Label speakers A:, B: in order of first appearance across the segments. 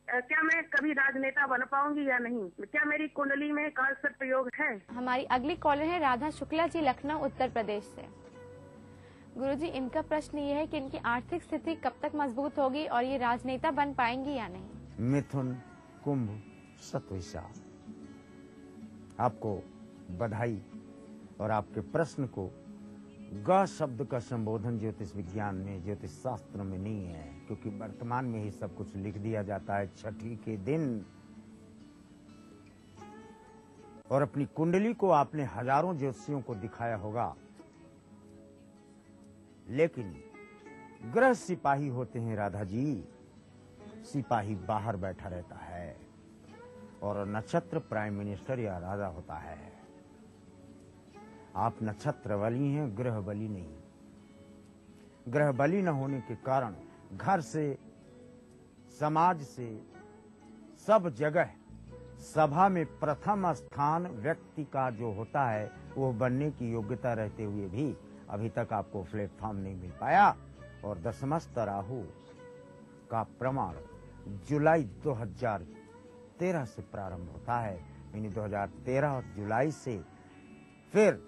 A: क्या मैं कभी राजनेता बन पाऊंगी या नहीं? क्या मेरी कुंडली में काल सर्प प्रयोग है?
B: हमारी अगली कॉलर है राधा शुक्ला जी, लखनऊ उत्तर प्रदेश से। गुरुजी, इनका प्रश्न ये है कि इनकी आर्थिक स्थिति कब तक मजबूत होगी और ये राजनेता बन पाएंगी या नहीं।
C: मिथुन, कुंभ, सतविशा, आपको बधाई। और आपके प्रश्न को ग शब्द का संबोधन ज्योतिष विज्ञान में, ज्योतिष शास्त्र में नहीं है, क्योंकि वर्तमान में ही सब कुछ लिख दिया जाता है छठी के दिन। और अपनी कुंडली को आपने हजारों ज्योतिषियों को दिखाया होगा, लेकिन ग्रह सिपाही होते हैं राधा जी। सिपाही बाहर बैठा रहता है और नक्षत्र प्राइम मिनिस्टर या राजा होता है। आप नक्षत्र बली हैं, ग्रह बली नहीं। ग्रह बली न होने के कारण घर से, समाज से, सब जगह सभा में प्रथम स्थान व्यक्ति का जो होता है वो बनने की योग्यता रहते हुए भी अभी तक आपको प्लेटफॉर्म नहीं मिल पाया। और दशमस्त राहु का प्रमाण जुलाई 2013 से प्रारंभ होता है, यानी 2013 जुलाई से फिर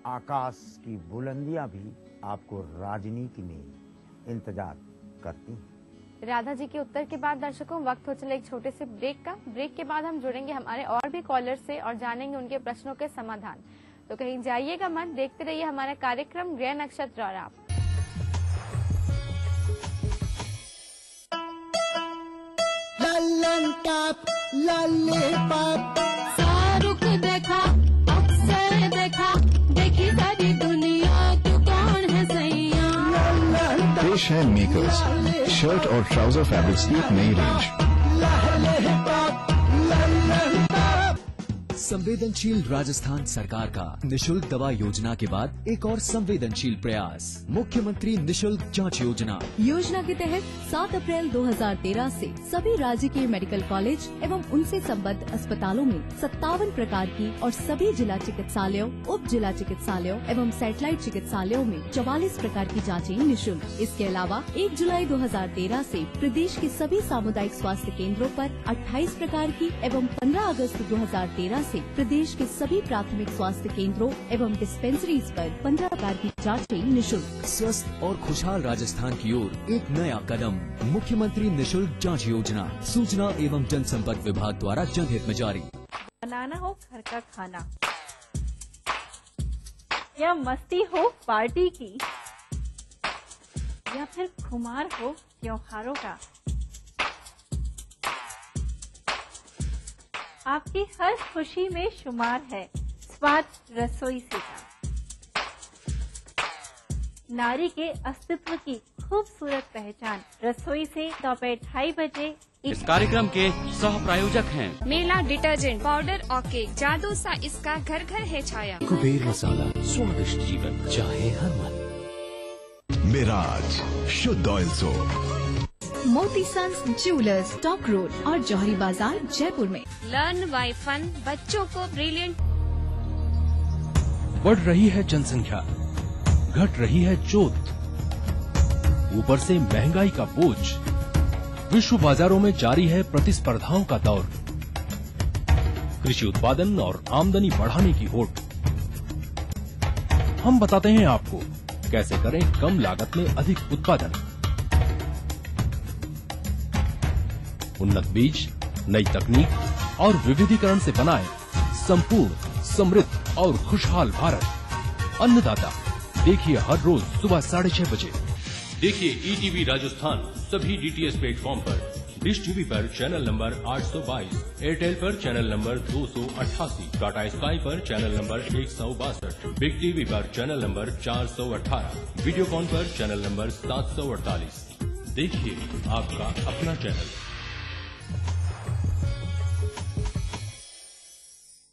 C: आकाश की बुलंदियां भी आपको राजनीति में इंतजार करती हैं।
B: राधा जी के उत्तर के बाद दर्शकों वक्त हो चले एक छोटे से ब्रेक का। ब्रेक के बाद हम जुड़ेंगे हमारे और भी कॉलर से और जानेंगे उनके प्रश्नों के समाधान। तो कहीं जाइएगा मत, देखते रहिए हमारा कार्यक्रम ग्रह नक्षत्र और आप।
D: ललन टॉप लॉलीपॉप
E: शाहरुख देखा, अक्षय देखा, देखी सारी दुनिया, तू कौन है सैया।
F: पेश है मेकर्स शर्ट और ट्राउजर फैब्रिक्स की एक नई रेंज।
G: संवेदनशील राजस्थान सरकार का निशुल्क दवा योजना के बाद एक और संवेदनशील प्रयास, मुख्यमंत्री निशुल्क जांच योजना।
H: योजना के तहत 7 अप्रैल 2013 से सभी राजकीय मेडिकल कॉलेज एवं उनसे संबद्ध अस्पतालों में 57 प्रकार की और सभी जिला चिकित्सालयों, उप जिला चिकित्सालयों एवं सैटेलाइट चिकित्सालयों में 44 प्रकार की जाँचें निःशुल्क। इसके अलावा 1 जुलाई 2013 से प्रदेश के सभी सामुदायिक स्वास्थ्य केंद्रों पर 28 प्रकार की एवं 15 अगस्त 2013 से प्रदेश के सभी प्राथमिक स्वास्थ्य केंद्रों एवं डिस्पेंसरीज पर 15 प्रकार की जांचें निःशुल्क।
G: स्वस्थ और खुशहाल राजस्थान की ओर एक नया कदम, मुख्यमंत्री निशुल्क जांच योजना। सूचना एवं जनसंपर्क विभाग द्वारा जनहित में जारी।
I: बनाना हो घर का खाना या मस्ती हो पार्टी की या फिर खुमार हो त्योहारों का, आपकी हर खुशी में शुमार है स्वाद रसोई से का। नारी के अस्तित्व की खूबसूरत पहचान रसोई से दोपहर 2:30 बजे।
J: इस कार्यक्रम के सह प्रायोजक हैं
K: मेला डिटर्जेंट पाउडर और केक, जादू सा इसका घर घर है छाया।
L: कुबेर मसाला, स्वादिष्ट जीवन चाहे हर मन।
F: मिराज शुद्ध ऑयल सोप।
H: मोती सन्स ज्वेलर्स, टॉक रोड और जौहरी बाजार जयपुर में।
K: लर्न बाय फन, बच्चों को ब्रिलियंट।
L: बढ़ रही है जनसंख्या, घट रही है जोत, ऊपर से महंगाई का बोझ, विश्व बाजारों में जारी है प्रतिस्पर्धाओं का दौर, कृषि उत्पादन और आमदनी बढ़ाने की होड़। हम बताते हैं आपको कैसे करें कम लागत में अधिक उत्पादन। उन्नत बीज, नई तकनीक और विविधीकरण से बनाए संपूर्ण, समृद्ध और खुशहाल भारत। अन्नदाता देखिए हर रोज सुबह 6:30 बजे।
M: देखिए ईटीवी राजस्थान सभी डीटीएच प्लेटफॉर्म पर, डिश टीवी पर चैनल नंबर 822, एयरटेल पर चैनल नंबर 288, टाटा स्काई पर चैनल नंबर 162, बिग टीवी पर चैनल नंबर 418, वीडियोकॉन पर चैनल नंबर 748। देखिए आपका अपना चैनल।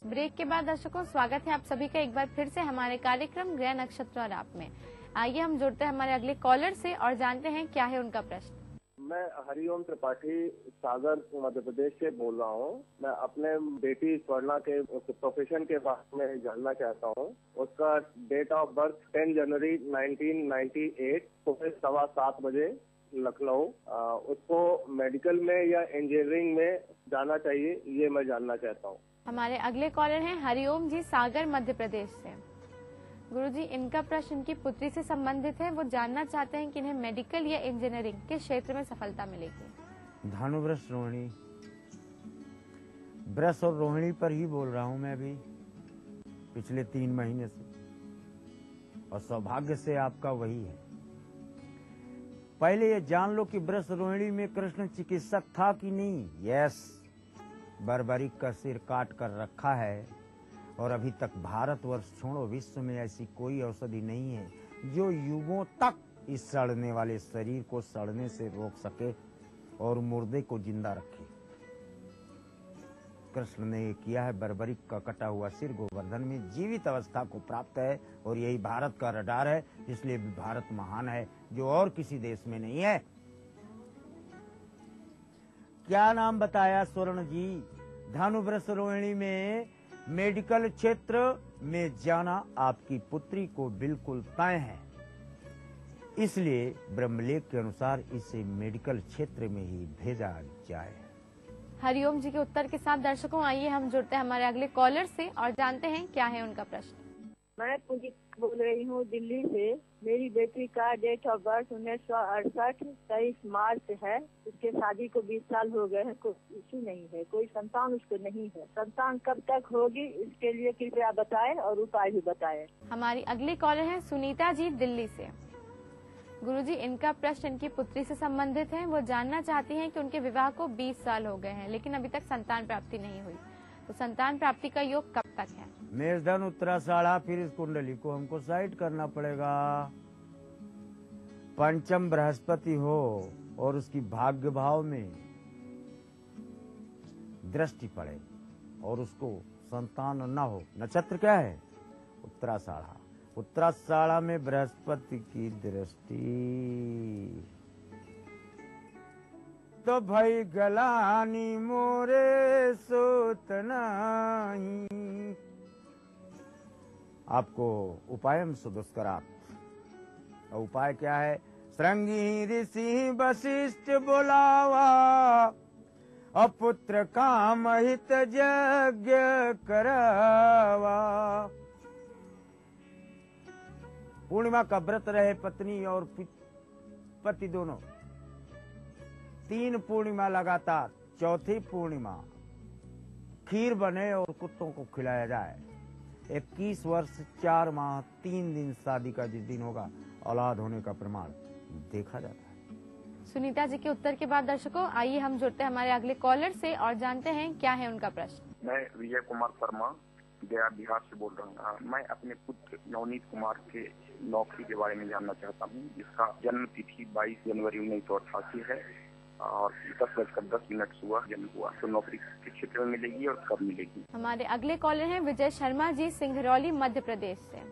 B: ब्रेक के बाद दर्शकों स्वागत है आप सभी का एक बार फिर से हमारे कार्यक्रम ग्रह नक्षत्र और आप में। आइए हम जुड़ते हैं हमारे अगले कॉलर से और जानते हैं क्या है उनका प्रश्न।
N: मैं हरिओम त्रिपाठी सागर मध्य प्रदेश से बोल रहा हूँ। मैं अपने बेटी स्वर्णा के प्रोफेशन के बारे में जानना चाहता हूँ। उसका डेट ऑफ बर्थ 10 जनवरी 1998 सुबह 7:15 बजे, लखनऊ, उसको मेडिकल में या इंजीनियरिंग में जाना चाहिए, ये मैं जानना चाहता हूँ।
B: हमारे अगले कॉलर हैं हरिओम जी सागर मध्य प्रदेश से। गुरुजी, इनका प्रश्न इनकी पुत्री से संबंधित है। वो जानना चाहते हैं कि इन्हें मेडिकल या इंजीनियरिंग किस क्षेत्र में सफलता मिलेगी।
C: धनुवृष रोहिणी, वृष और रोहिणी पर ही बोल रहा हूं मैं अभी पिछले 3 महीने से, और सौभाग्य से आपका वही है। पहले ये जान लो कि वृष रोहिणी में कृष्ण चिकित्सक था कि नहीं। यस, बर्बरिक का सिर काट कर रखा है, और अभी तक भारतवर्ष छोड़ो विश्व में ऐसी कोई औषधि नहीं है जो युगों तक इस सड़ने वाले शरीर को सड़ने से रोक सके और मुर्दे को जिंदा रखे। कृष्ण ने ये किया है। बर्बरिक का कटा हुआ सिर गोवर्धन में जीवित अवस्था को प्राप्त है, और यही भारत का रडार है, इसलिए भी भारत महान है, जो और किसी देश में नहीं है। क्या नाम बताया स्वर्ण जी? धनुवृष रोहिणी में मेडिकल क्षेत्र में जाना आपकी पुत्री को बिल्कुल तय है, इसलिए ब्रह्मलेख के अनुसार इसे मेडिकल क्षेत्र में ही भेजा जाए।
B: हरिओम जी के उत्तर के साथ दर्शकों, आइए हम जुड़ते हैं हमारे अगले कॉलर से और जानते हैं क्या है उनका प्रश्न।
O: मैं पूंजी बोल रही हूँ दिल्ली से। मेरी बेटी का डेट ऑफ बर्थ 1968 23 मार्च है। उसके शादी को 20 साल हो गए हैं, कोई इशू नहीं है, कोई संतान उसको नहीं है। संतान कब तक होगी, इसके लिए कृपया बताएं और उपाय भी बताएं।
B: हमारी अगली कॉलर है सुनीता जी दिल्ली से। गुरुजी, इनका प्रश्न इनकी पुत्री से संबंधित है। वो जानना चाहती हैं कि उनके विवाह को 20 साल हो गए हैं, लेकिन अभी तक संतान प्राप्ति नहीं हुई, तो संतान प्राप्ति का योग कब तक है?
C: मेषधन उत्तराषाढ़ा, फिर इस कुंडली को हमको साइड करना पड़ेगा। पंचम बृहस्पति हो और उसकी भाग्य भाव में दृष्टि पड़े और उसको संतान न हो। नक्षत्र क्या है? उत्तराषाढ़ा। उत्तराषाढ़ा में बृहस्पति की दृष्टि, तो भई गलानी मोरे सोत नहीं। आपको उपाय सुदुष्करात, और उपाय क्या है? श्रृंगी ऋषि वशिष्ठ बोलावा, अपुत्र काम हित यज्ञ करावा। पूर्णिमा का व्रत रहे पत्नी और पति दोनों, 3 पूर्णिमा लगातार, चौथी पूर्णिमा खीर बने और कुत्तों को खिलाया जाए। 21 वर्ष 4 माह 3 दिन शादी का जिस दिन होगा, औलाद होने का प्रमाण देखा जाता है।
B: सुनीता जी के उत्तर के बाद दर्शकों, आइए हम जुड़ते हैं हमारे अगले कॉलर से और जानते हैं क्या है उनका प्रश्न।
P: मैं विजय कुमार शर्मा गया बिहार से बोल रहा हूँ। मैं अपने पुत्र नवनीत कुमार के नौकरी के बारे में जानना चाहता हूँ, जिसका जन्म तिथि 22 जनवरी 1988 है और 10:10 सुबह जन्म हुआ। तो नौकरी किस क्षेत्र में मिलेगी और कब मिलेगी?
B: हमारे अगले कॉलर हैं विजय शर्मा जी सिंगरौली मध्य प्रदेश से।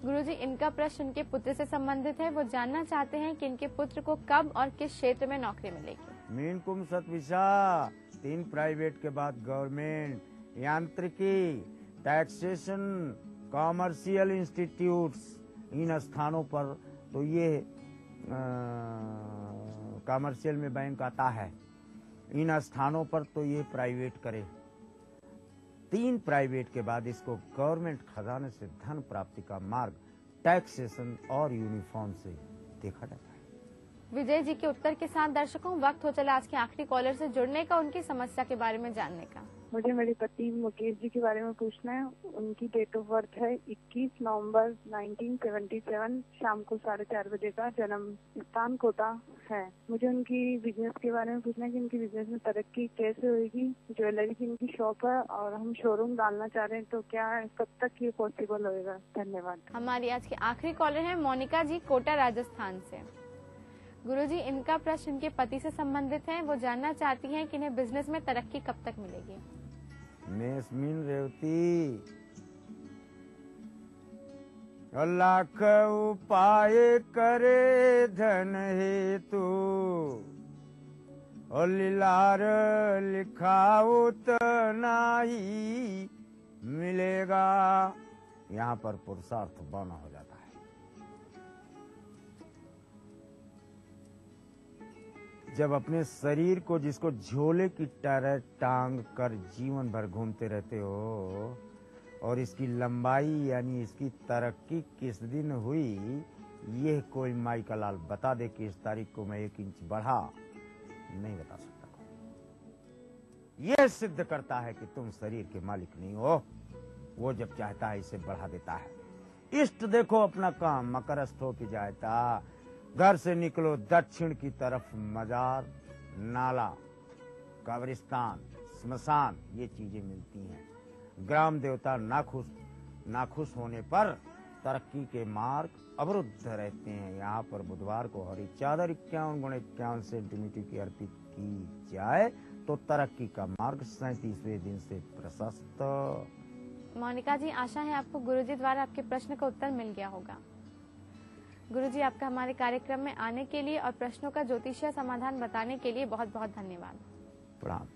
B: गुरुजी, इनका प्रश्न इनके पुत्र से संबंधित है। वो जानना चाहते हैं कि इनके पुत्र को कब और किस क्षेत्र में नौकरी मिलेगी।
C: मीन कुंभ सतविशा, 3 प्राइवेट के बाद गवर्नमेंट, यांत्रिकी, टैक्सेशन, कॉमर्शियल इंस्टीट्यूट्स, इन स्थानों पर तो ये कॉमर्शियल में बैंक आता है, इन स्थानों पर तो ये प्राइवेट करे। 3 प्राइवेट के बाद इसको गवर्नमेंट खजाने से धन प्राप्ति का मार्ग टैक्सेशन और यूनिफॉर्म से देखा जाता है।
B: विजय जी के उत्तर के साथ दर्शकों, वक्त हो चला आज के आखिरी कॉलर से जुड़ने का, उनकी समस्या के बारे में जानने का।
O: मुझे मेरे पति मुकेश जी के बारे में पूछना है। उनकी डेट ऑफ बर्थ है 21 नवंबर 1977, शाम को 4:30 बजे का। जन्म स्थान कोटा है। मुझे उनकी बिजनेस के बारे में पूछना है कि उनकी बिजनेस में तरक्की कैसे होगी। ज्वेलरी की उनकी शॉप है और हम शोरूम डालना चाह रहे हैं, तो क्या कब तक ये पॉसिबल होएगा? धन्यवाद।
B: हमारी आज की आखिरी कॉलर है मोनिका जी कोटा राजस्थान से। गुरुजी, इनका प्रश्न इनके पति से संबंधित है। वो जानना चाहती हैं कि इन्हें बिजनेस में तरक्की कब तक मिलेगी।
C: मेष मीन रेवती, लाख उपाय करे धन हेतु, और लीलार लिखाउत नाही मिलेगा। यहाँ पर पुरुषार्थ बना हो जाता है। जब अपने शरीर को जिसको झोले की तरह टांग कर जीवन भर घूमते रहते हो और इसकी लंबाई यानी इसकी तरक्की किस दिन हुई, यह कोई माई का लाल बता दे कि इस तारीख को मैं 1 इंच बढ़ा, नहीं बता सकता। यह सिद्ध करता है कि तुम शरीर के मालिक नहीं हो। वो जब चाहता है इसे बढ़ा देता है। इष्ट देखो अपना काम मकरस्थ हो के जाता। घर से निकलो दक्षिण की तरफ, मजार, नाला, कब्रिस्तान, स्मशान, ये चीजें मिलती हैं। ग्राम देवता नाखुश होने पर तरक्की के मार्ग अवरुद्ध रहते हैं। यहाँ पर बुधवार को हरी चादर 51 सेंटीमीटर की अर्पित की जाए तो तरक्की का मार्ग 37वें दिन से प्रशस्त।
B: मोनिका जी, आशा है आपको गुरुजी द्वारा आपके प्रश्न का उत्तर मिल गया होगा। गुरुजी, आपका हमारे कार्यक्रम में आने के लिए और प्रश्नों का ज्योतिषीय समाधान बताने के लिए बहुत बहुत धन्यवाद।
C: प्रणाम।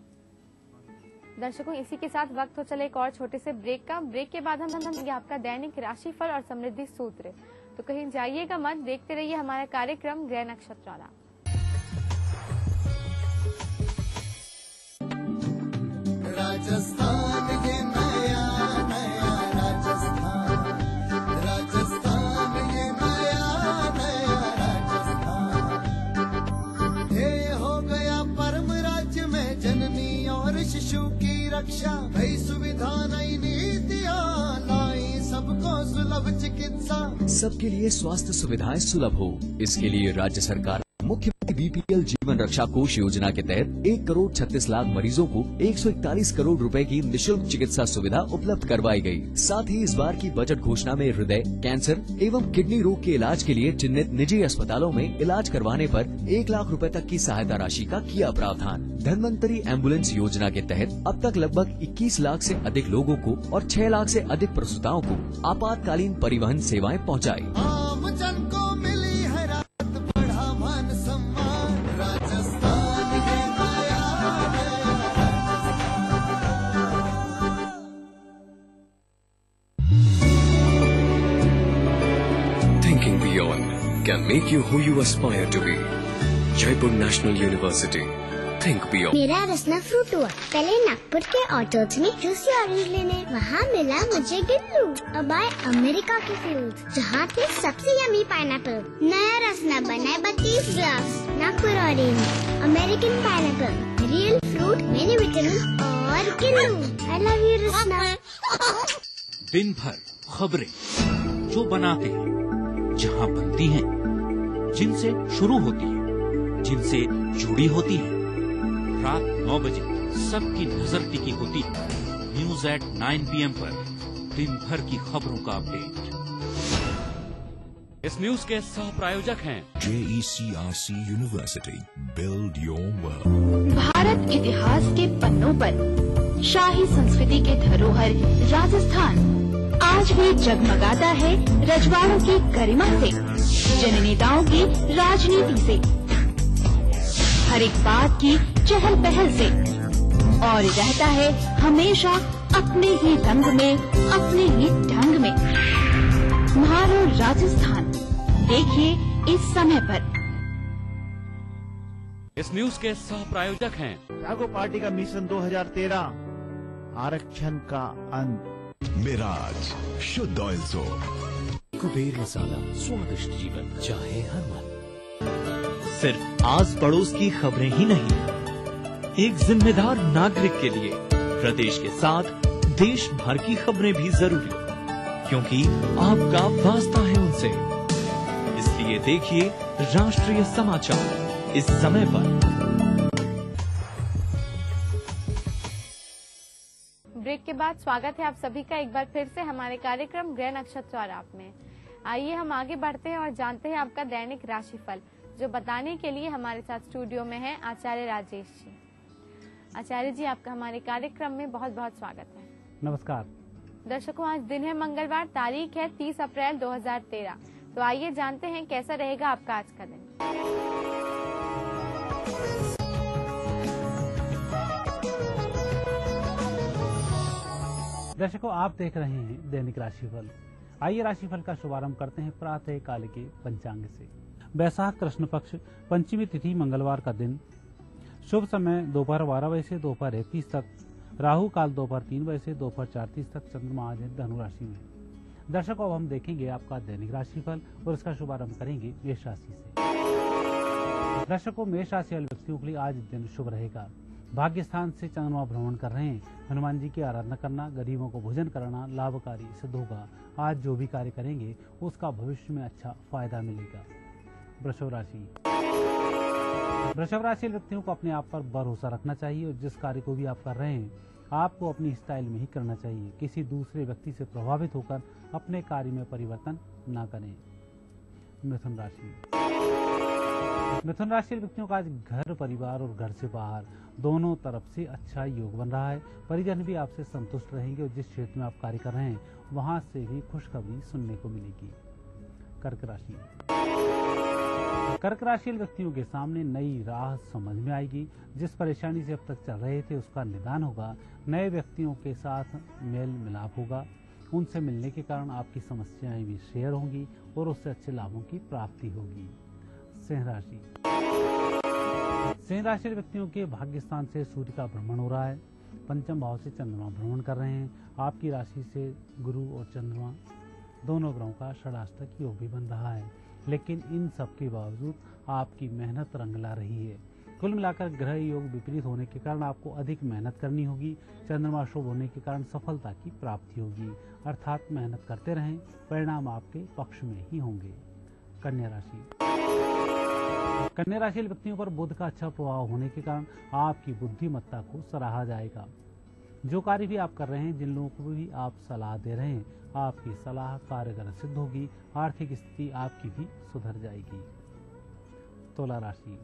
B: दर्शकों, इसी के साथ वक्त हो चले एक और छोटे से ब्रेक का। ब्रेक के बाद हम देंगे आपका दैनिक राशिफल और समृद्धि सूत्र। तो कहीं जाइएगा मत, देखते रहिए हमारा कार्यक्रम ग्रह नक्षत्र वाला।
D: राजस्थान ये नया नया राजस्थान, राजस्थान ये नया नया राजस्थान। ये हो गया परम राज्य में जननी और शिशु की रक्षा, नई सुविधा नई नीतियाँ लाई सबको सुलभ चिकित्सा।
G: सबके लिए स्वास्थ्य सुविधाएं सुलभ हो, इसके लिए राज्य सरकार मुख्यमंत्री बीपीएल जीवन रक्षा कोष योजना के तहत 1,36,00,000 मरीजों को 141 करोड़ रुपए की निशुल्क चिकित्सा सुविधा उपलब्ध करवाई गई। साथ ही इस बार की बजट घोषणा में हृदय, कैंसर एवं किडनी रोग के इलाज के लिए चिन्हित निजी अस्पतालों में इलाज करवाने पर 1 लाख रुपए तक की सहायता राशि का किया प्रावधान। धन्वंतरी एम्बुलेंस योजना के तहत अब तक लगभग 21 लाख से अधिक लोगों को और 6 लाख से अधिक प्रसूताओं को आपातकालीन परिवहन सेवाएं पहुँचाई।
D: आम जन को मिली है राहत, बढ़ा मान सम्मान। राजस्थान ये नया
Q: Thinking beyond can make you who you aspire to be. Jaipur National University. Think beyond.
R: मेरा रसना फ्रूट हुआ। पहले नागपुर के ऑर्चर्ड्स में जूसी ऑरेंज लेने, वहाँ मिला मुझे गिल्लू। अब आए अमेरिका के फील्ड, जहाँ थे सबसे यमी पाइनएप्पल। नया रसना बनाए 32 glass. Nagpur orange, American pineapple, real fruit, many vitamin और गिल्लू। आई लव यू रसना।
S: दिन भर खबरें जो बनाते हैं, जहाँ बनती हैं, जिनसे शुरू होती है, जिनसे जुड़ी होती है। रात 9 बजे सबकी नजर टिकी होती है न्यूज एट 9 PM पर दिन भर की खबरों का अपडेट।
J: इस न्यूज के सह प्रायोजक हैं
T: JECRC University. Build your world.
U: Bharat इतिहास के पन्नों पर शाही संस्कृति के धरोहर राजस्थान आज भी जगमगाता है रजवाड़ों की गरिमा से, जननेताओं की राजनीति से, हर एक बात की चहल पहल से, और रहता है हमेशा अपने ही रंग में, अपने ही ढंग में। म्हारो राजस्थान, देखिए इस समय पर।
J: इस न्यूज के सह प्रायोजक हैं
V: जागो पार्टी का मिशन 2013, आरक्षण का अंत।
T: मिराज शुद्ध ऑयल सोप।
W: कुबेर मसाला, स्वादिष्ट जीवन चाहे हर मन। सिर्फ आस पड़ोस की खबरें ही नहीं, एक जिम्मेदार नागरिक के लिए प्रदेश के साथ देश भर की खबरें भी जरूरी, क्योंकि आपका वास्ता है उनसे। इसलिए देखिए राष्ट्रीय समाचार इस समय पर।
B: ब्रेक के बाद स्वागत है आप सभी का एक बार फिर से हमारे कार्यक्रम ग्रह नक्षत्र और आप में। आइए हम आगे बढ़ते हैं और जानते हैं आपका दैनिक राशिफल, जो बताने के लिए हमारे साथ स्टूडियो में है आचार्य राजेश जी। आचार्य जी, आपका हमारे कार्यक्रम में बहुत बहुत स्वागत है।
X: नमस्कार
B: दर्शकों, आज दिन है मंगलवार, तारीख है 30 अप्रैल 2013। तो आइए जानते हैं कैसा रहेगा आपका आज का दिन।
X: दर्शकों, आप देख रहे हैं दैनिक राशिफल। आइए राशिफल का शुभारंभ करते हैं प्रातः काल के पंचांग से।
A: वैशाख कृष्ण पक्ष पंचमी तिथि मंगलवार का दिन। शुभ समय दोपहर 12 बजे से दोपहर 1:30 तक। राहु काल दोपहर 3 बजे से दोपहर 4:30 तक। चंद्रमा आज है धनु राशि में। दर्शकों, अब हम देखेंगे आपका दैनिक राशिफल और इसका शुभारंभ करेंगे मेष राशि से। दर्शकों, मेष राशि वाले व्यक्तियों के लिए आज दिन शुभ रहेगा। भाग्य स्थान से चंद्रमा भ्रमण कर रहे हैं। हनुमान जी की आराधना करना, गरीबों को भोजन कराना लाभकारी सिद्ध होगा। आज जो भी कार्य करेंगे उसका भविष्य में अच्छा फायदा मिलेगा। वृषभ राशि। वृषभ राशि व्यक्तियों को अपने आप पर भरोसा रखना चाहिए और जिस कार्य को भी आप कर रहे हैं आपको अपनी स्टाइल में ही करना चाहिए। किसी दूसरे व्यक्ति से प्रभावित होकर अपने कार्य में परिवर्तन न करें। मिथुन राशि। मिथुन राशि व्यक्तियों का आज घर, परिवार और घर से बाहर दोनों तरफ से अच्छा योग बन रहा है। परिजन भी आपसे संतुष्ट रहेंगे और जिस क्षेत्र में आप कार्य कर रहे हैं वहां से भी खुशखबरी सुनने को मिलेगी। कर्क राशि। कर्क राशि व्यक्तियों के सामने नई राह समझ में आएगी। जिस परेशानी से अब तक चल रहे थे उसका निदान होगा। नए व्यक्तियों के साथ मेल मिलाप होगा। उनसे मिलने के कारण आपकी समस्याएं भी शेयर होंगी और उससे अच्छे लाभों की प्राप्ति होगी। सिंह राशि। सिंह राशि व्यक्तियों के भाग्य स्थान से सूर्य का भ्रमण हो रहा है। पंचम भाव से चंद्रमा भ्रमण कर रहे हैं। आपकी राशि से गुरु और चंद्रमा दोनों ग्रहों का षडाष्टक योग भी बन रहा है, लेकिन इन सब के बावजूद आपकी मेहनत रंग ला रही है। कुल मिलाकर ग्रह योग विपरीत होने के कारण आपको अधिक मेहनत करनी होगी। चंद्रमा शुभ होने के कारण सफलता की प्राप्ति होगी, अर्थात मेहनत करते रहें, परिणाम आपके पक्ष में ही होंगे। कन्या राशि। कन्या राशि व्यक्तियों पर बुध का अच्छा प्रभाव होने के कारण आपकी बुद्धिमत्ता को सराहा जाएगा। जो कार्य भी आप कर रहे हैं, जिन लोगों को भी आप सलाह दे रहे हैं, आपकी सलाह कारगर सिद्ध होगी। आर्थिक स्थिति आपकी भी सुधर जाएगी। तुला राशि।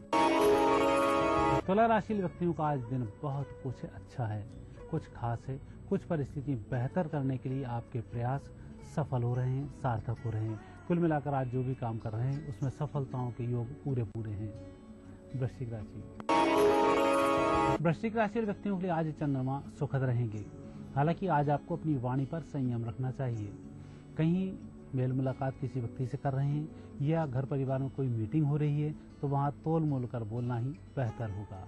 A: तुला राशि व्यक्तियों का आज दिन बहुत कुछ अच्छा है, कुछ खास है। कुछ परिस्थिति बेहतर करने के लिए आपके प्रयास सफल हो रहे हैं, सार्थक हो रहे हैं। कुल मिलाकर आज जो भी काम कर रहे हैं उसमें सफलताओं के योग पूरे हैं। वृश्चिक राशि। वृश्चिक राशि व्यक्तियों के लिए आज चंद्रमा सुखद रहेंगे। हालांकि आज आपको अपनी वाणी पर संयम रखना चाहिए। कहीं मेल मुलाकात किसी व्यक्ति से कर रहे हैं या घर परिवार में कोई मीटिंग हो रही है तो वहां तोल मोल कर बोलना ही बेहतर होगा।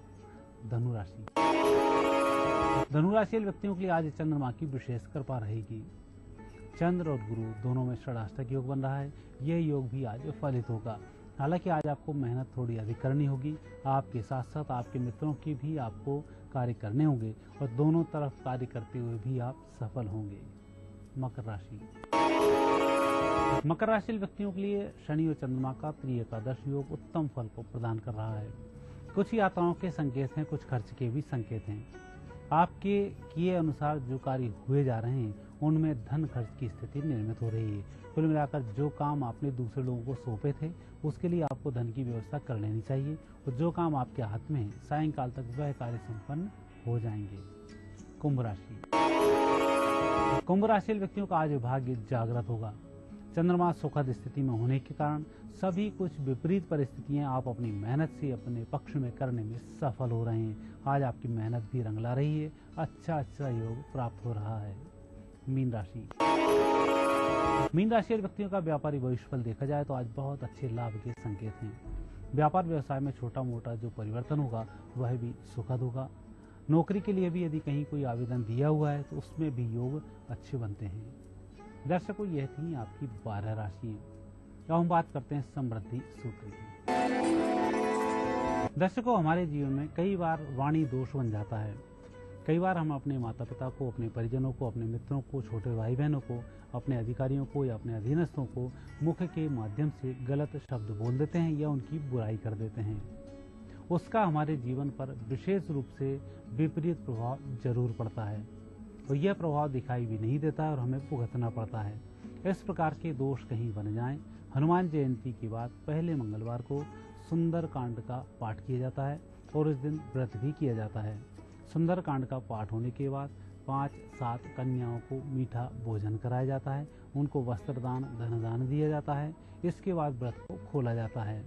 A: धनु राशि। धनु राशि व्यक्तियों के लिए आज चंद्रमा की विशेष कृपा रहेगी। चंद्र और गुरु दोनों में षडाष्टक योग बन रहा है। यह योग भी आज फलित होगा। हालांकि आज आपको मेहनत थोड़ी अधिक करनी होगी। आपके साथ साथ आपके मित्रों की भी आपको कार्य करने होंगे और दोनों तरफ कार्य करते हुए भी आप सफल होंगे। मकर राशि। मकर राशि व्यक्तियों के लिए शनि और चंद्रमा का त्रिएकादश योग उत्तम फल को प्रदान कर रहा है। कुछ यात्राओं के संकेत हैं, कुछ खर्च के भी संकेत हैं। आपके किए अनुसार जो कार्य हुए जा रहे हैं उनमें धन खर्च की स्थिति निर्मित हो रही है। कुल मिलाकर जो काम आपने दूसरे लोगों को सौंपे थे उसके लिए आपको धन की व्यवस्था कर लेनी चाहिए और जो काम आपके हाथ में है सायंकाल तक वह कार्य संपन्न हो जाएंगे। कुंभ राशि। कुंभ राशि व्यक्तियों का आज भाग्य जागृत होगा। चंद्रमा सुखद स्थिति में होने के कारण सभी कुछ विपरीत परिस्थितियां आप अपनी मेहनत से अपने पक्ष में करने में सफल हो रहे हैं। आज आपकी मेहनत भी रंग ला रही है। अच्छा योग प्राप्त हो रहा है। मीन राशि। मीन राशि व्यक्तियों का व्यापारी भविष्यफल देखा जाए तो आज बहुत अच्छे लाभ के संकेत हैं। व्यापार व्यवसाय में छोटा मोटा जो परिवर्तन होगा वह भी सुखद होगा। नौकरी के लिए भी यदि कहीं कोई आवेदन दिया हुआ है तो उसमें भी योग अच्छे बनते हैं। दर्शकों, यह थी आपकी 12 राशियां। अब हम बात करते हैं समृद्धि सूत्र की। दर्शकों, हमारे जीवन में कई बार वाणी दोष बन जाता है। कई बार हम अपने माता पिता को, अपने परिजनों को, अपने मित्रों को, छोटे भाई बहनों को, अपने अधिकारियों को या अपने अधीनस्थों को मुख के माध्यम से गलत शब्द बोल देते हैं या उनकी बुराई कर देते हैं। उसका हमारे जीवन पर विशेष रूप से विपरीत प्रभाव जरूर पड़ता है और यह प्रभाव दिखाई भी नहीं देता और हमें भुगतना पड़ता है। इस प्रकार के दोष कहीं बन जाएं, हनुमान जयंती के बाद पहले मंगलवार को सुंदर कांड का पाठ किया जाता है और इस दिन व्रत भी किया जाता है। सुंदर कांड का पाठ होने के बाद 5-7 कन्याओं को मीठा भोजन कराया जाता है, उनको वस्त्र दान, धन दान दिया जाता है। इसके बाद व्रत को खोला जाता है।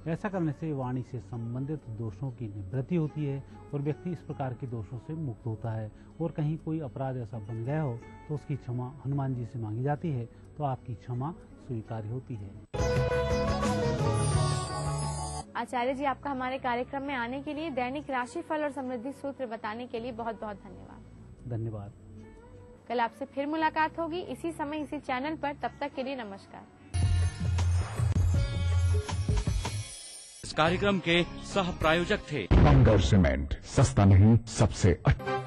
A: ऐसा करने से वाणी से संबंधित दोषों की निवृत्ति होती है और व्यक्ति इस प्रकार के दोषों से मुक्त होता है। और कहीं कोई अपराध ऐसा बन गया हो तो उसकी क्षमा हनुमान जी से मांगी जाती है तो आपकी क्षमा स्वीकार्य होती है।
B: आचार्य जी, आपका हमारे कार्यक्रम में आने के लिए, दैनिक राशिफल और समृद्धि सूत्र बताने के लिए बहुत बहुत धन्यवाद।
A: धन्यवाद।
B: कल आपसे फिर मुलाकात होगी इसी समय इसी चैनल पर। तब तक के लिए नमस्कार।
J: इस कार्यक्रम के सह प्रायोजक थे
T: बंगर सीमेंट, सस्ता नहीं सबसे अच्छा।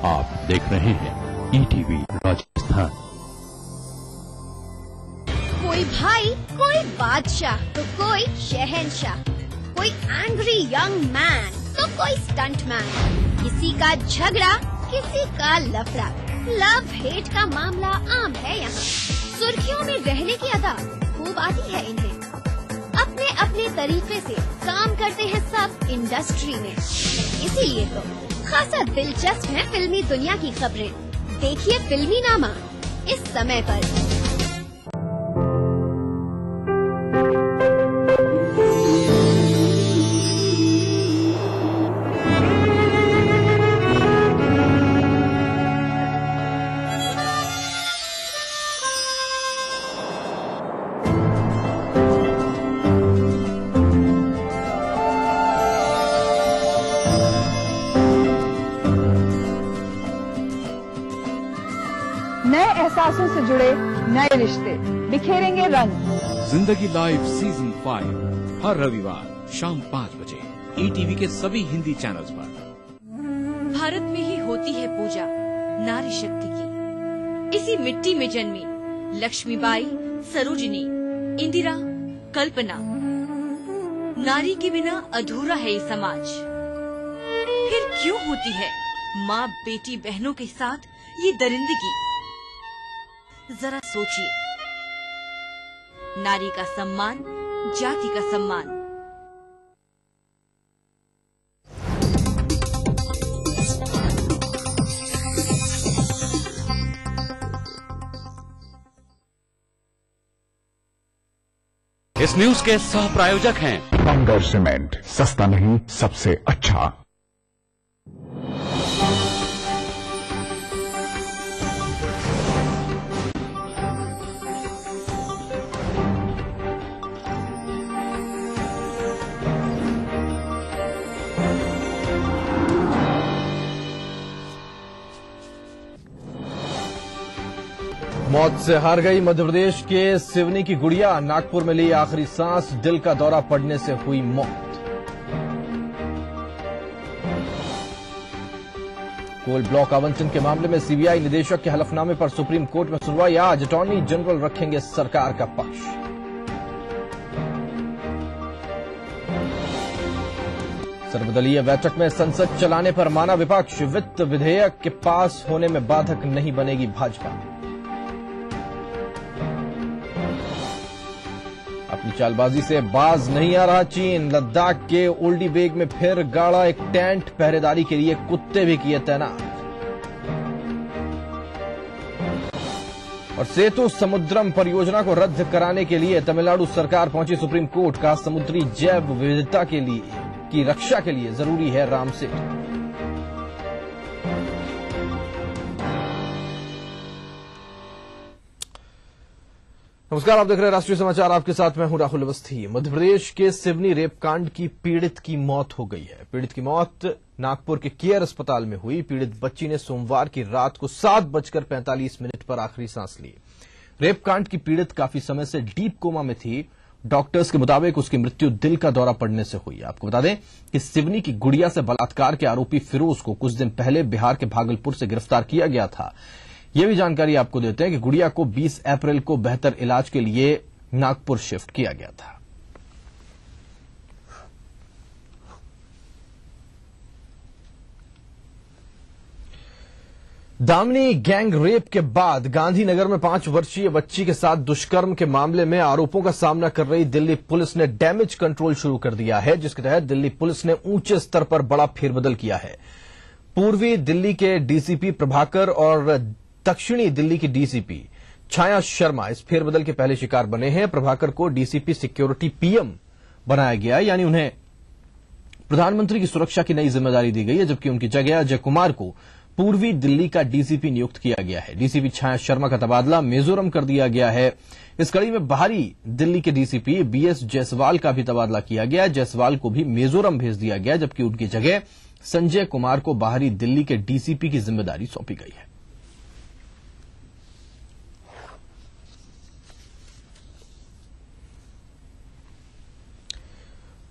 L: आप देख रहे हैं ईटीवी राजस्थान।
E: कोई भाई, कोई बादशाह तो कोई शहंशाह, कोई एंग्री यंग मैन तो कोई स्टंट मैन, किसी का झगड़ा किसी का लफड़ा, लव हेट का मामला आम है यहाँ। सुर्खियों में रहने की अदा खूब आती है इन्हें, अपने अपने तरीके से काम करते हैं सब इंडस्ट्री में। इसीलिए तो खासा दिलचस्प है फिल्मी दुनिया की खबरें। देखिए फिल्मी नामा इस समय पर।
F: एहसासों से जुड़े नए रिश्ते बिखेरेंगे रंग।
I: जिंदगी लाइव सीजन 5 हर रविवार शाम 5 बजे ईटीवी के सभी हिंदी चैनल्स पर।
X: भारत में ही होती है पूजा नारी शक्ति की। इसी मिट्टी में जन्मी लक्ष्मीबाई, सरोजिनी, इंदिरा, कल्पना। नारी के बिना अधूरा है ये समाज। फिर क्यों होती है माँ बेटी बहनों के साथ ये दरिंदगी? जरा सोचिए। नारी का सम्मान, जाति का सम्मान।
J: इस न्यूज के सह प्रायोजक हैं
T: बंगर सीमेंट, सस्ता नहीं सबसे अच्छा।
Y: मौत से हार गई मध्य प्रदेश के सिवनी की गुड़िया। नागपुर में ली आखिरी सांस, दिल का दौरा पड़ने से हुई मौत। कोल ब्लॉक आवंटन के मामले में सीबीआई निदेशक के हलफनामे पर सुप्रीम कोर्ट में सुनवाई। आज अटॉर्नी जनरल रखेंगे सरकार का पक्ष। सर्वदलीय बैठक में संसद चलाने पर माना विपक्ष। वित्त विधेयक के पास होने में बाधक नहीं बनेगी भाजपा। अपनी चालबाजी से बाज नहीं आ रहा चीन। लद्दाख के ओल्डी बेग में फिर गाड़ा एक टेंट, पहरेदारी के लिए कुत्ते भी किए तैनात। और सेतु समुद्रम परियोजना को रद्द कराने के लिए तमिलनाडु सरकार पहुंची सुप्रीम कोर्ट। कहा समुद्री जैव विविधता के लिए की रक्षा के लिए जरूरी है राम सेतु। नमस्कार, आप देख रहे हैं राष्ट्रीय समाचार। आपके साथ मैं हूं राहुल अवस्थी। मध्य प्रदेश के सिवनी रेपकांड की पीड़ित की मौत हो गई है। पीड़ित की मौत नागपुर के केयर अस्पताल में हुई। पीड़ित बच्ची ने सोमवार की रात को 7:45 पर आखिरी सांस ली। रेपकांड की पीड़ित काफी समय से डीप कोमा में थी। डॉक्टर्स के मुताबिक उसकी मृत्यु दिल का दौरा पड़ने से हुई। आपको बता दें कि सिवनी की गुड़िया से बलात्कार के आरोपी फिरोज को कुछ दिन पहले बिहार के भागलपुर से गिरफ्तार किया गया था। यह भी जानकारी आपको देते हैं कि गुड़िया को 20 अप्रैल को बेहतर इलाज के लिए नागपुर शिफ्ट किया गया था। दामिनी गैंग रेप के बाद गांधीनगर में 5 वर्षीय बच्ची के साथ दुष्कर्म के मामले में आरोपों का सामना कर रही दिल्ली पुलिस ने डैमेज कंट्रोल शुरू कर दिया है, जिसके तहत दिल्ली पुलिस ने ऊंचे स्तर पर बड़ा फेरबदल किया है। पूर्वी दिल्ली के डीसीपी प्रभाकर और दक्षिणी दिल्ली की डीसीपी छाया शर्मा इस फेरबदल के पहले शिकार बने हैं। प्रभाकर को डीसीपी सिक्योरिटी पीएम बनाया गया, यानी उन्हें प्रधानमंत्री की सुरक्षा की नई जिम्मेदारी दी गई है, जबकि उनकी जगह अजय कुमार को पूर्वी दिल्ली का डीसीपी नियुक्त किया गया है। डीसीपी छाया शर्मा का तबादला मिजोरम कर दिया गया है। इस कड़ी में बाहरी दिल्ली के डीसीपी बीएस जायसवाल का भी तबादला किया गया। जायसवाल को भी मिजोरम भेज दिया गया, जबकि उनकी जगह संजय कुमार को बाहरी दिल्ली के डीसीपी की जिम्मेदारी सौंपी गई है।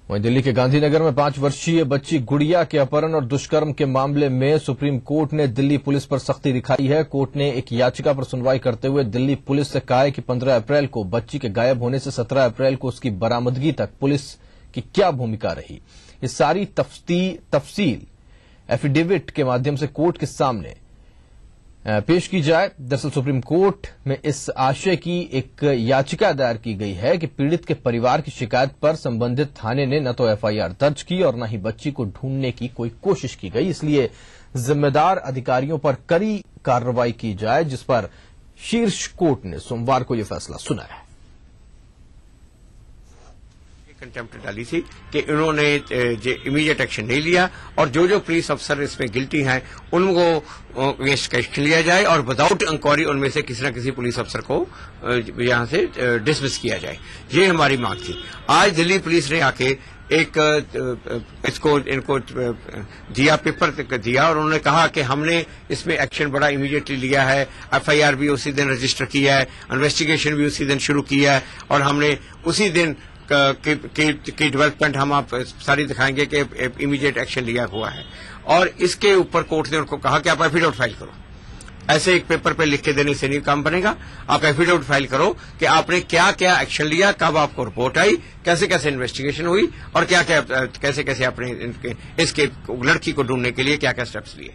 Y: वहीं दिल्ली के गांधीनगर में 5 वर्षीय बच्ची गुड़िया के अपहरण और दुष्कर्म के मामले में सुप्रीम कोर्ट ने दिल्ली पुलिस पर सख्ती दिखाई है। कोर्ट ने एक याचिका पर सुनवाई करते हुए दिल्ली पुलिस से कहा है कि 15 अप्रैल को बच्ची के गायब होने से 17 अप्रैल को उसकी बरामदगी तक पुलिस की क्या भूमिका रही, ये सारी तफसील एफिडेविट के माध्यम से कोर्ट के सामने पेश की जाए। दरअसल सुप्रीम कोर्ट में इस आशय की एक याचिका दायर की गई है कि पीड़ित के परिवार की शिकायत पर संबंधित थाने ने न तो एफआईआर दर्ज की और न ही बच्ची को ढूंढने की कोई कोशिश की गई। इसलिए जिम्मेदार अधिकारियों पर कड़ी कार्रवाई की जाए, जिस पर शीर्ष कोर्ट ने सोमवार को यह फैसला सुनाया है।
H: कंटेम्प्ट डाली थी कि इन्होंने इमीडिएट एक्शन नहीं लिया और जो पुलिस अफसर इसमें गिल्टी हैं उनको एक्शन लिया जाए और विदाउट इंक्वायरी उनमें से किसी न किसी पुलिस अफसर को यहां से डिसमिस किया जाए। ये हमारी मांग थी। आज दिल्ली पुलिस ने आके इनको दिया, पेपर दिया और उन्होंने कहा कि हमने इसमें एक्शन बड़ा इमीडिएटली लिया है, एफआईआर भी उसी दिन रजिस्टर किया है, इन्वेस्टिगेशन भी उसी दिन शुरू किया है और हमने उसी दिन की डेवलपमेंट हम आप सारी दिखाएंगे कि इमीडिएट एक्शन लिया हुआ है। और इसके ऊपर कोर्ट ने उनको कहा कि आप एफिडेविट फाइल करो। ऐसे एक पेपर पे लिख के देने से नहीं काम बनेगा, आप एफिडेविट फाइल करो कि आपने क्या क्या एक्शन लिया, कब आपको रिपोर्ट आई, कैसे कैसे इन्वेस्टिगेशन हुई और क्या क्या कैसे कैसे आपने इसके लड़की को ढूंढने के लिए क्या क्या स्टेप्स लिए।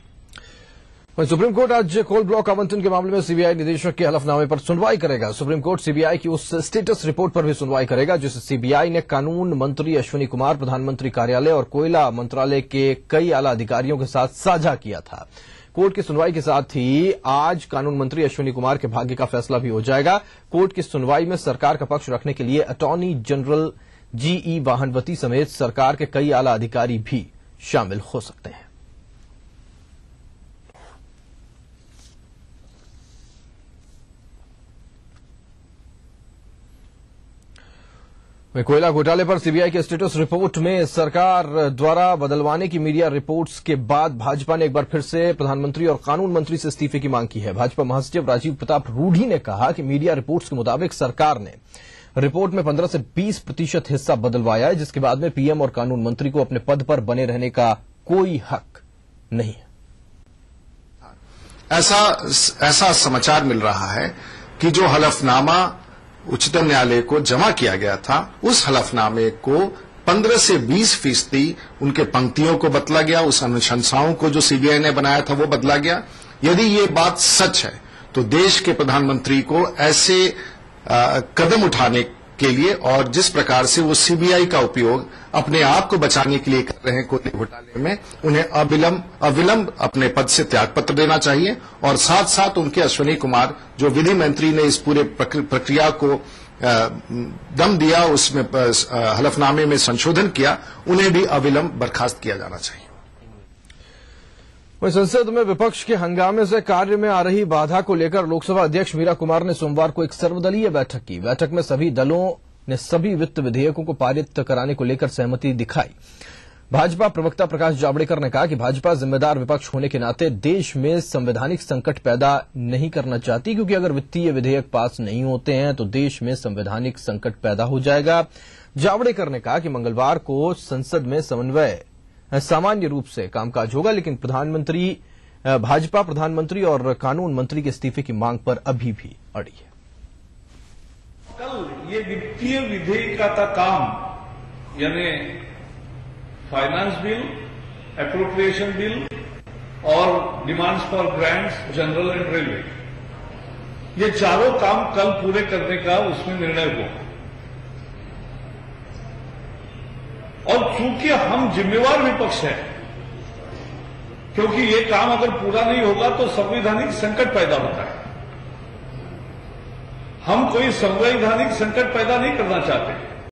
Y: सुप्रीम कोर्ट आज कोल ब्लॉक आवंटन के मामले में सीबीआई निदेशक के हलफनामे पर सुनवाई करेगा। सुप्रीम कोर्ट सीबीआई की उस स्टेटस रिपोर्ट पर भी सुनवाई करेगा जिसे सीबीआई ने कानून मंत्री अश्विनी कुमार, प्रधानमंत्री कार्यालय और कोयला मंत्रालय के कई आला अधिकारियों के साथ साझा किया था। कोर्ट की सुनवाई के साथ ही आज कानून मंत्री अश्विनी कुमार के भाग्य का फैसला भी हो जाएगा। कोर्ट की सुनवाई में सरकार का पक्ष रखने के लिए अटॉर्नी जनरल जीई वाहनवती समेत सरकार के कई आला अधिकारी भी शामिल हो सकते हैं। कोयला घोटाले पर सीबीआई के स्टेटस रिपोर्ट में सरकार द्वारा बदलवाने की मीडिया रिपोर्ट्स के बाद भाजपा ने एक बार फिर से प्रधानमंत्री और कानून मंत्री से इस्तीफे की मांग की है। भाजपा महासचिव राजीव प्रताप रूढ़ी ने कहा कि मीडिया रिपोर्ट्स के मुताबिक सरकार ने रिपोर्ट में 15 से 20% हिस्सा बदलवाया है, जिसके बाद में पीएम और कानून मंत्री को अपने पद पर बने रहने का कोई हक नहीं है।
K: ऐसा समाचार मिल रहा है कि जो हलफनामा उच्चतम न्यायालय को जमा किया गया था, उस हलफनामे को 15 से 20% उनके पंक्तियों को बदला गया, उस अनुशंसाओं को जो सीबीआई ने बनाया था वो बदला गया। यदि ये बात सच है तो देश के प्रधानमंत्री को ऐसे कदम उठाने के लिए और जिस प्रकार से वो सीबीआई का उपयोग अपने आप को बचाने के लिए कर रहे हैं कोयले घोटाले में, उन्हें अविलंब अपने पद से त्यागपत्र देना चाहिए और साथ साथ उनके अश्विनी कुमार जो विधि मंत्री ने इस पूरे प्रक्रिया को दम दिया, उसमें हलफनामे में संशोधन किया, उन्हें भी अविलंब बर्खास्त किया जाना चाहिए।
Y: वहीं संसद में विपक्ष के हंगामे से कार्य में आ रही बाधा को लेकर लोकसभा अध्यक्ष मीरा कुमार ने सोमवार को एक सर्वदलीय बैठक की। बैठक में सभी दलों ने सभी वित्त विधेयकों को पारित कराने को लेकर सहमति दिखाई। भाजपा प्रवक्ता प्रकाश जावड़ेकर ने कहा कि भाजपा जिम्मेदार विपक्ष होने के नाते देश में संवैधानिक संकट पैदा नहीं करना चाहती, क्योंकि अगर वित्तीय विधेयक पास नहीं होते हैं तो देश में संवैधानिक संकट पैदा हो जाएगा। जावड़ेकर ने कहा कि मंगलवार को संसद में समन्वय सामान्य रूप से कामकाज होगा, लेकिन भाजपा प्रधानमंत्री और कानून मंत्री के इस्तीफे की मांग पर अभी भी अड़ी है।
M: कल ये वित्तीय विधेयक का काम यानी फाइनेंस बिल, एप्रोप्रिएशन बिल और demands for grants, general and railway, ये चारों काम कल पूरे करने का उसमें निर्णय हुआ। और चूंकि हम जिम्मेवार विपक्ष है क्योंकि ये काम अगर पूरा नहीं होगा तो संवैधानिक संकट पैदा होता है। हम कोई संवैधानिक संकट पैदा नहीं करना चाहते।